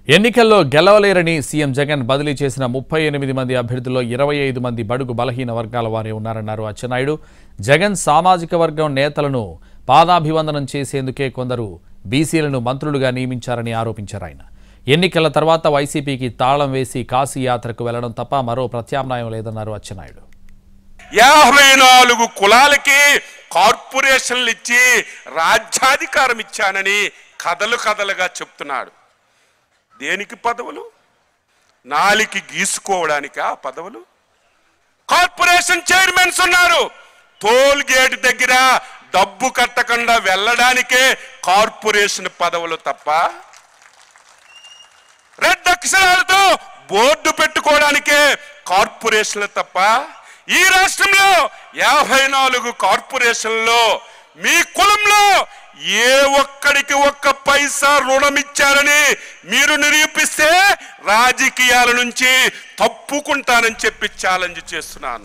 ఎన్నికల్లో గెలవలేరని సీఎం జగన్ బదిలీ చేసిన 38 మంది అభ్యర్థుల్లో 25 మంది బడుగు బలహీన వర్గాల వారే ఉన్నారన్నారు అచ్చెన్నాయుడు. జగన్ సామాజిక వర్గం నేతలను పాదాభివందనం చేసేందుకే కొందరు బీసీలను మంత్రులుగా నియమించారని ఆరోపించారు ఆయన. ఎన్నికల తర్వాత వైసీపీకి తాళం వేసి కాశీ యాత్రకు వెళ్లడం తప్ప మరో ప్రత్యామ్నాయం లేదన్నారు అచ్చెన్నాయుడు. 54 కులాలకి కార్పొరేషన్లు ఇచ్చి రాజ్యాధికారం ఇచ్చానని కథలుగా చెప్తున్నాడు. దేనికి పదవులు? నాలికి గీసుకోవడానికి ఆ పదవులు. కార్పొరేషన్ చైర్మన్స్ ఉన్నారు. టోల్ గేట్ దగ్గర డబ్బు కట్టకుండా వెళ్ళడానికే కార్పొరేషన్ పదవులు తప్ప, రెడ్ అక్షరాలతో బోర్డు పెట్టుకోవడానికే కార్పొరేషన్లు తప్ప, ఈ రాష్ట్రంలో 54 కార్పొరేషన్లో మీ కులంలో ఏ ఒక్కడికి ఒక్క పైసా రుణం ఇచ్చారని మీరు నిరూపిస్తే రాజకీయాల నుంచి తప్పుకుంటానని చెప్పి ఛాలెంజ్ చేస్తున్నాను.